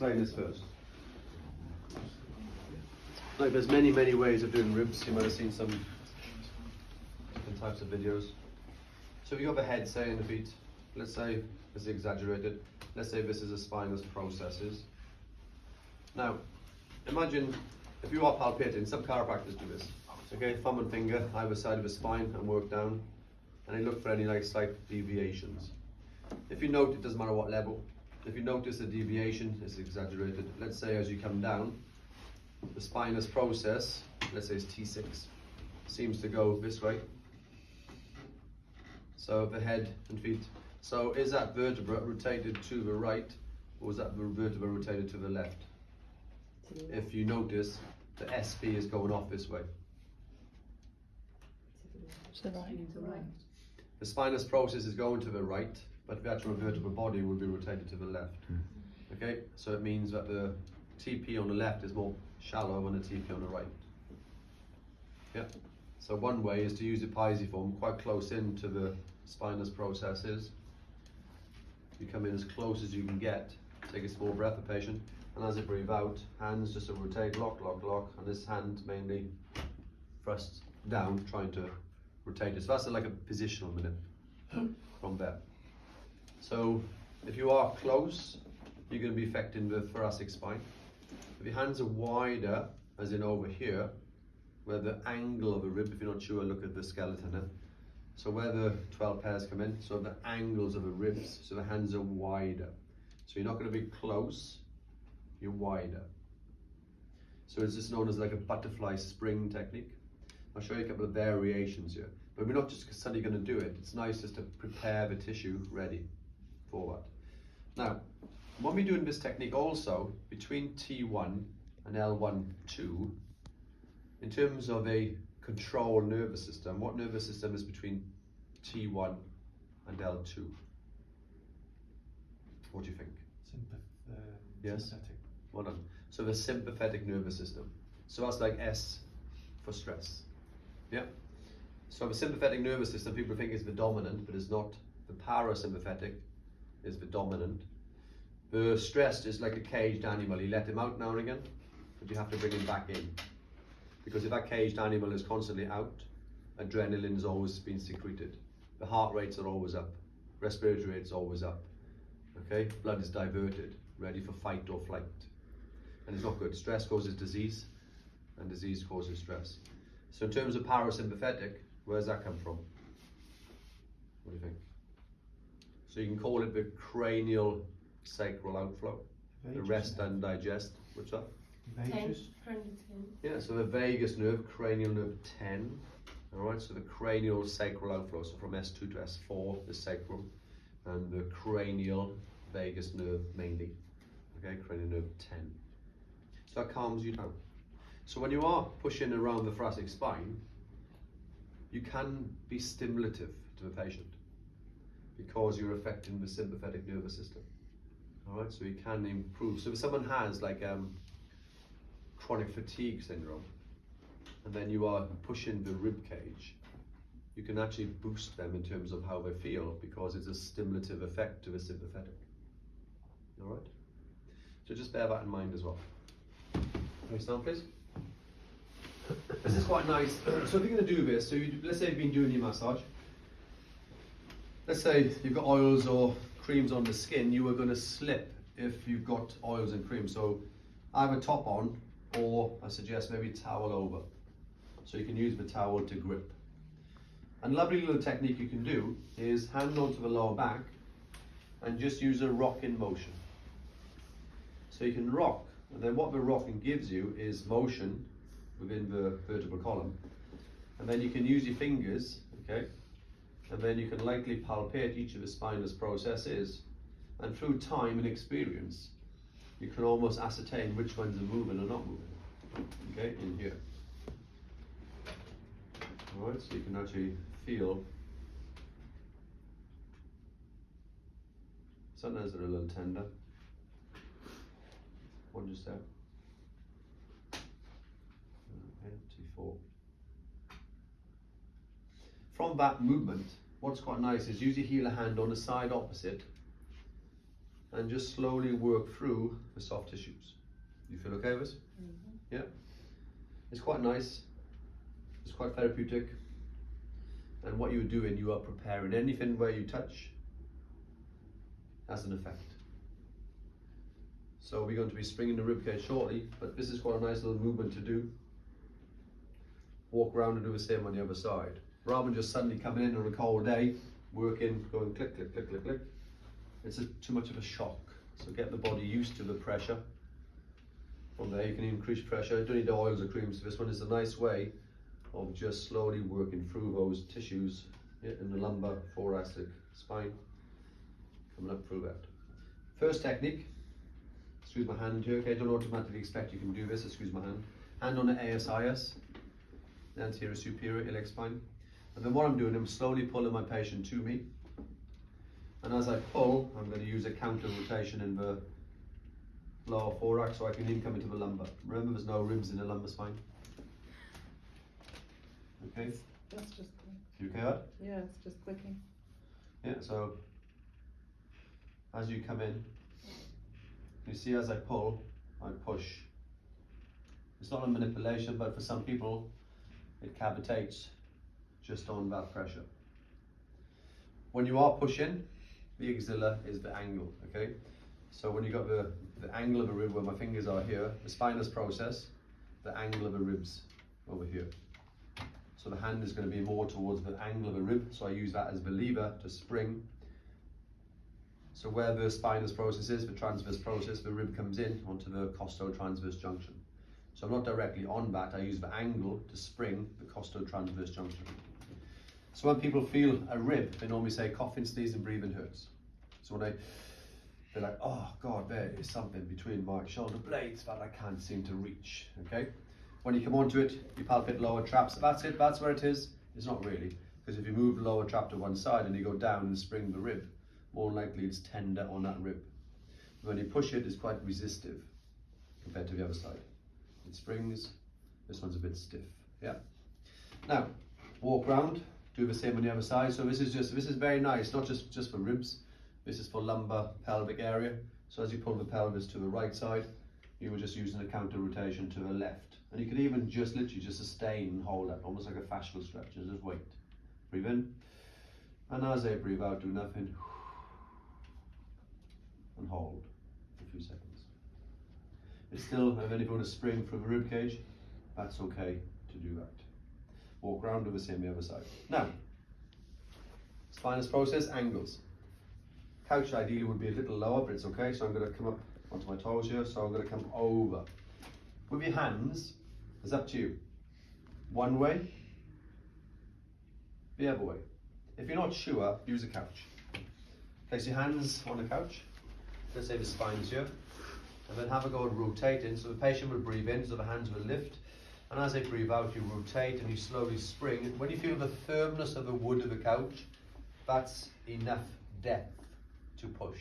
explain this first. Like, there's many ways of doing ribs. You might have seen some different types of videos. So if you have a head, say, in the feet, let's say this is exaggerated. Let's say this is a spinous processes. Now, imagine if you are palpating, some chiropractors do this. Okay, thumb and finger either side of the spine and work down, and they look for any like slight deviations. If you note, it doesn't matter what level, if you notice a deviation is exaggerated, let's say as you come down, the spinous process, let's say it's T6, seems to go this way. So the head and feet. So is that vertebra rotated to the right, or is that vertebra rotated to the left? If you notice, the SP is going off this way. To the right. The spinous process is going to the right, but the actual vertebral body will be rotated to the left. Okay, so it means that the TP on the left is more shallow than the TP on the right. Yeah. So one way is to use the pisiform quite close into the spinous processes. You come in as close as you can get. Take a small breath, the patient, and as you breathe out, hands just to rotate, lock, and this hand mainly thrust down, trying to rotate it. So that's like a positional minute from there. So if you are close, you're going to be affecting the thoracic spine. If your hands are wider, as in over here, where the angle of the rib, if you're not sure, look at the skeleton there. So where the 12 pairs come in, so the angles of the ribs, so the hands are wider. So you're not going to be close, you're wider. So it's just known as like a butterfly spring technique. I'll show you a couple of variations here. But we're not just suddenly going to do it. It's nice just to prepare the tissue ready for that. Now, when we're doing this technique also, between T1 and L1-2, in terms of a control nervous system, what nervous system is between T1 and L2? What do you think? Yes? Sympathetic. Well done. So the sympathetic nervous system. So that's like S for stress. Yeah? So the sympathetic nervous system, people think is the dominant, but it's not. The parasympathetic is the dominant. The stressed is like a caged animal. You let him out now and again, but you have to bring him back in. Because if that caged animal is constantly out, adrenaline is always being secreted. The heart rates are always up. Respiratory rates always up. Okay? Blood is diverted, ready for fight or flight. And it's not good. Stress causes disease, and disease causes stress. So in terms of parasympathetic, where does that come from? What do you think? So you can call it the cranial sacral outflow, the rest and digest. What's that? Vagus. 10. Yeah, so the vagus nerve, cranial nerve 10. Alright, so the cranial sacral outflow, so from S2 to S4, the sacrum, and the cranial vagus nerve mainly. Okay, cranial nerve 10. So that calms you down. So when you are pushing around the thoracic spine, you can be stimulative to the patient because you're affecting the sympathetic nervous system. Alright, so you can improve. So if someone has like chronic fatigue syndrome, and then you are pushing the rib cage, you can actually boost them in terms of how they feel because it's a stimulative effect to the sympathetic. Alright? So just bear that in mind as well. Can we stand, please? This is quite nice. So if you're going to do this, so let's say you've been doing your massage. Let's say you've got oils or creams on the skin, you are going to slip if you've got oils and creams. So either top on, or I suggest maybe towel over. So you can use the towel to grip. And a lovely little technique you can do is hand onto the lower back and just use a rocking motion. So you can rock, and then what the rocking gives you is motion within the vertebral column. And then you can use your fingers, okay? And then you can lightly palpate each of the spinous processes. And through time and experience, you can almost ascertain which ones are moving or not moving, okay, in here. Alright, so you can actually feel. Sometimes they're a little tender. One just there. Okay, T4. From that movement, what's quite nice is use your healer hand on the side opposite, and just slowly work through the soft tissues. You feel okay with this? Mm-hmm. Yeah. It's quite nice. It's quite therapeutic. And what you're doing, you are preparing anything where you touch has an effect. So we're going to be springing the ribcage shortly, but this is quite a nice little movement to do. Walk around and do the same on the other side. Rather than just suddenly coming in on a cold day, working, going click, click, click, click, click. It's too much of a shock. So get the body used to the pressure. From there you can increase pressure. You don't need the oils or creams. This one is a nice way of just slowly working through those tissues in the lumbar, thoracic spine, coming up through that. First technique, excuse my hand here, okay, don't automatically expect you can do this, excuse my hand. Hand on the ASIS, the anterior superior iliac spine. And then what I'm doing, I'm slowly pulling my patient to me. And as I pull, I'm going to use a counter rotation in the lower thorax so I can then come into the lumbar. Remember, there's no ribs in the lumbar spine. Okay? That's just click. You okay with that? Yeah, it's just clicking. Yeah, so as you come in, you see as I pull, I push. It's not a manipulation, but for some people, it cavitates just on that pressure. When you are pushing, the axilla is the angle, okay? So when you got the angle of the rib where my fingers are here, the spinous process, the angle of the ribs over here. So the hand is going to be more towards the angle of the rib, so I use that as the lever to spring. So where the spinous process is, the transverse process, the rib comes in onto the costo-transverse junction. So I'm not directly on that, I use the angle to spring the costo-transverse junction. So when people feel a rib, they normally say coughing, sneezing, breathing hurts. So when they're like, oh God, there is something between my shoulder blades that I can't seem to reach, okay? When you come onto it, you palpate lower traps, that's it, that's where it is. It's not really, because if you move the lower trap to one side and you go down and spring the rib, more likely it's tender on that rib. When you push it, it's quite resistive compared to the other side. It springs, this one's a bit stiff, yeah. Now, walk round, do the same on the other side. So this is very nice, not just for ribs, this is for lumbar, pelvic area. So as you pull the pelvis to the right side, you were just using a counter rotation to the left. And you can even just literally just sustain and hold that, almost like a fascial stretch, and just wait. Breathe in, and as I breathe out, do nothing. And hold for a few seconds. It's still, if anything to spring from the rib cage, that's okay to do that. Walk around, do the same the other side. Now, spinous process, angles. Couch ideally would be a little lower, but it's okay. So I'm going to come up onto my toes here. So I'm going to come over. With your hands, it's up to you. One way, the other way. If you're not sure, use a couch. Place your hands on the couch. Let's say the spine's here. And then have a go at rotating. So the patient will breathe in, so the hands will lift. And as they breathe out, you rotate and you slowly spring. When you feel the firmness of the wood of the couch, that's enough depth to push.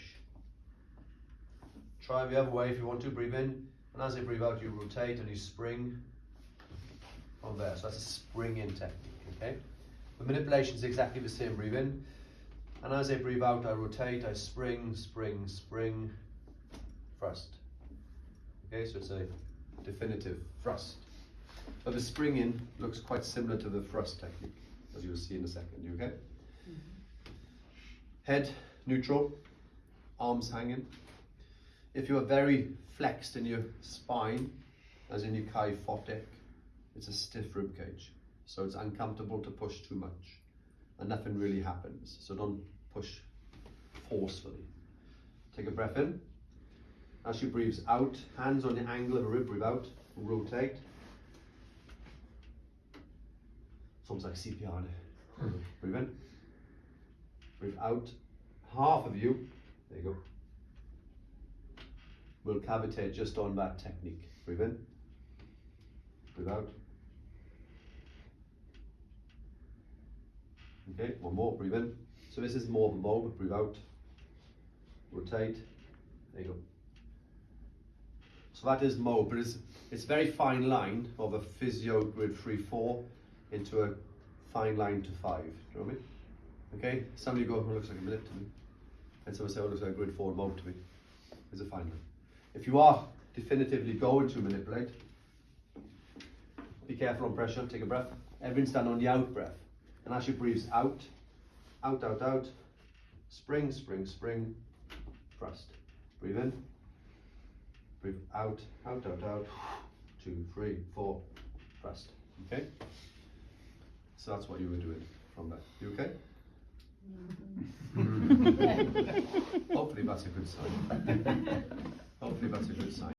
Try the other way if you want to. Breathe in, and as they breathe out, you rotate and you spring on there. So that's a spring-in technique, okay? The manipulation is exactly the same. Breathe in, and as they breathe out, I rotate, I spring, spring, spring, thrust. Okay, so it's a definitive thrust. But the spring in looks quite similar to the thrust technique, as you'll see in a second. You okay? Mm-hmm. Head neutral, arms hanging. If you are very flexed in your spine, as in your kyphotic, it's a stiff rib cage. So it's uncomfortable to push too much. And nothing really happens. So don't push forcefully. Take a breath in. As she breathes out, hands on the angle of the rib, breathe out, rotate. It's almost like CPR now. Breathe in, breathe out. Half of you, there you go, will cavitate just on that technique. Breathe in, breathe out. Okay, one more, breathe in. So this is more of a mold, breathe out, rotate, there you go. So that is mode, but it's a very fine line of a physio grid 3-4 into a fine line to 5. Do you know what I mean? Okay, somebody go, oh, it looks like a minute to me. And someone say, oh, it looks like a grid 4 mode to me. is a fine nerve. If you are definitively going to manipulate, be careful on pressure, take a breath. Everyone stand on the out breath. And as you breathe out, out, out, out, spring, spring, spring, thrust. Breathe in, breathe out, out, out, out, 2, 3, 4, thrust. Okay? So that's what you were doing from there. You okay? Hopefully that's a good sign. Hopefully that's a good sign.